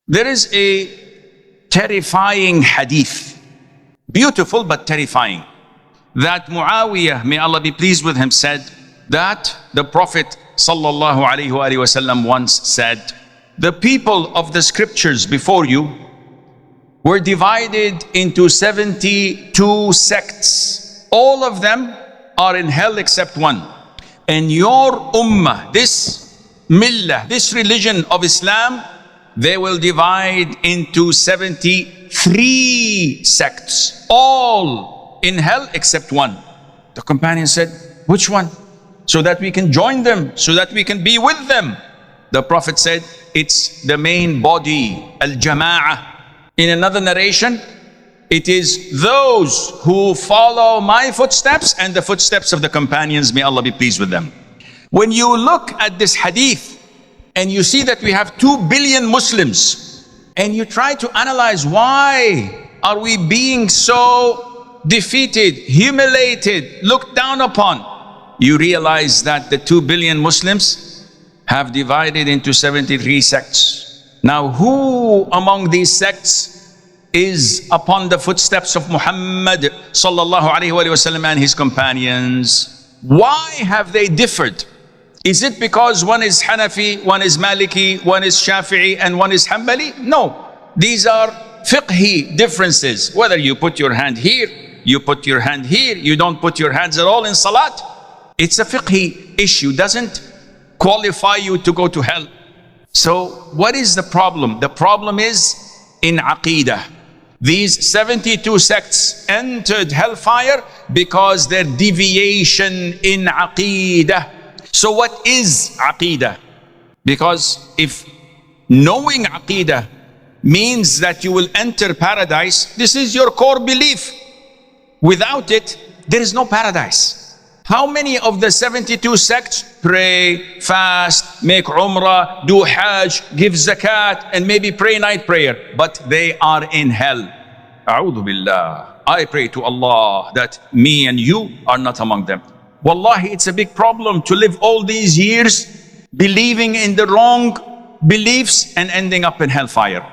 There is a terrifying hadith, beautiful but terrifying, that Muawiyah, may Allah be pleased with him, said that the Prophet sallallahu alaihi wasallam once said, the people of the scriptures before you were divided into 72 sects. All of them are in hell except one. And your ummah, this millah, this religion of Islam, they will divide into 73 sects, all in hell except one. The companion said, which one? So that we can join them, so that we can be with them. The Prophet said, it's the main body, al-jama'ah. In another narration, it is those who follow my footsteps and the footsteps of the companions, may Allah be pleased with them. When you look at this hadith and you see that we have 2 billion Muslims, and you try to analyze why are we being so defeated, humiliated, looked down upon, you realize that the 2 billion Muslims have divided into 73 sects. Now, who among these sects is upon the footsteps of Muhammad sallallahu alaihi wasallam and his companions? Why have they differed? Is it because one is Hanafi, one is Maliki, one is Shafi'i, and one is Hanbali? No, these are fiqhi differences. Whether you put your hand here, you put your hand here, you don't put your hands at all in salat. It's a fiqhi issue, doesn't qualify you to go to hell. So what is the problem? The problem is in Aqidah. These 72 sects entered hellfire because their deviation in Aqidah. So what is Aqidah? Because if knowing Aqidah means that you will enter paradise, this is your core belief. Without it, there is no paradise. How many of the 72 sects pray, fast, make umrah, do hajj, give zakat, and maybe pray night prayer, but they are in hell? A'udhu billah. I pray to Allah that me and you are not among them. Wallahi, it's a big problem to live all these years believing in the wrong beliefs and ending up in hellfire.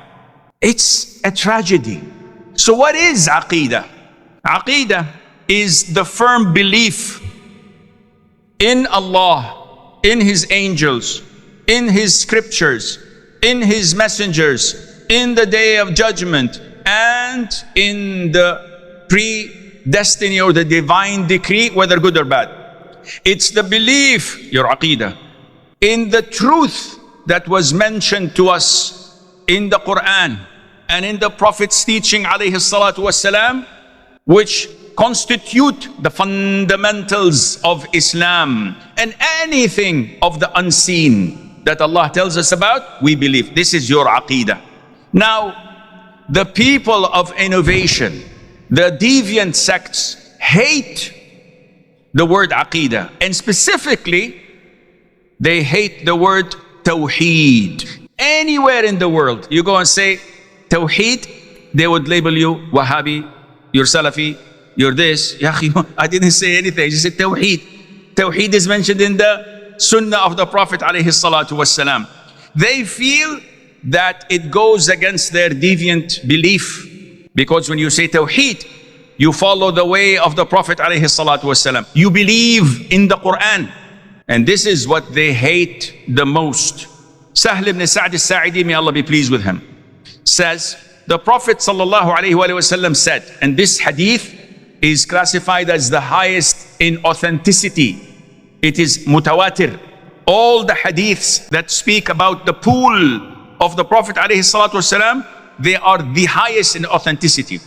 It's a tragedy. So what is Aqidah? Aqidah is the firm belief in Allah, in His angels, in His scriptures, in His messengers, in the day of judgment, and in the predestiny or the divine decree, whether good or bad. It's the belief, your Aqidah, in the truth that was mentioned to us in the Quran and in the Prophet's teaching, alayhi salatu wassalam, which constitute the fundamentals of Islam, and anything of the unseen that Allah tells us about, we believe. This is your Aqidah. Now, the people of innovation, the deviant sects, hate the word Aqidah, and specifically, they hate the word Tawheed. Anywhere in the world, you go and say Tawheed, they would label you Wahhabi, you're Salafi, you're this. I didn't say anything, I just said Tawheed. Tawheed is mentioned in the Sunnah of the Prophet alayhi salatu wassalam. They feel that it goes against their deviant belief, because when you say Tawheed, you follow the way of the Prophet alayhi salatu wasalam. You believe in the Quran. And this is what they hate the most. Sahl ibn Sa'd al-Sa'idi, may Allah be pleased with him, says, the Prophet sallallahu alayhi wa sallam said, and this hadith is classified as the highest in authenticity. It is mutawatir. All the hadiths that speak about the pool of the Prophet alayhi salatu wasalam, they are the highest in authenticity.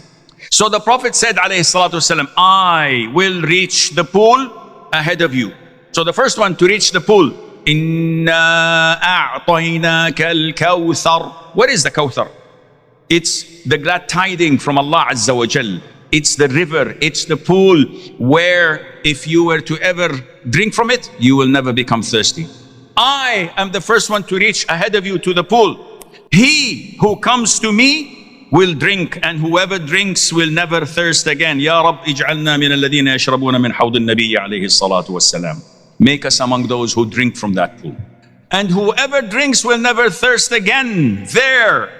So the Prophet said alayhi salatu wasalam, I will reach the pool ahead of you. So the first one to reach the pool, Inna a'tainaka al-kawthar. What is the kawthar? It's the glad tiding from Allah Azza wa Jal. It's the river, it's the pool where if you were to ever drink from it, you will never become thirsty. I am the first one to reach ahead of you to the pool. He who comes to me will drink, and whoever drinks will never thirst again. Ya Rab, ij'alna min alladhina yashrabuna min hawd al-nabiy alayhi salatu wassalam. Make us among those who drink from that pool. And whoever drinks will never thirst again. There,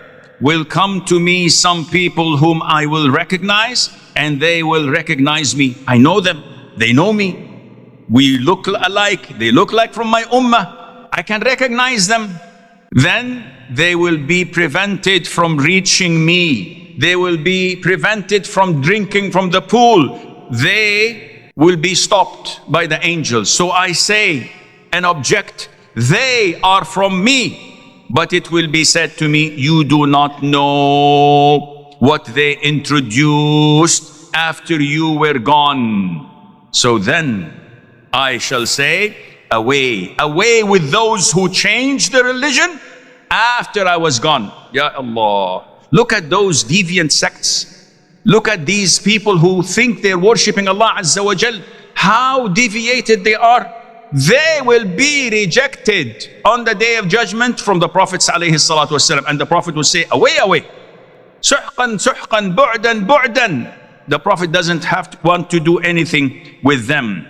will come to me some people whom I will recognize, and they will recognize me. I know them, they know me. We look alike, they look like from my ummah. I can recognize them. Then they will be prevented from reaching me. They will be prevented from drinking from the pool. They will be stopped by the angels. So I say and object, they are from me. But it will be said to me, you do not know what they introduced after you were gone. So then I shall say, away, away with those who changed the religion after I was gone. Ya Allah. Look at those deviant sects. Look at these people who think they're worshipping Allah Azza wa Jal. How deviated they are. They will be rejected on the day of judgment from the Prophets alayhi salatu wasalam. And the Prophet will say, away, away. Suhqan, suhqan, bu'dan, bu'dan. The Prophet doesn't want to do anything with them.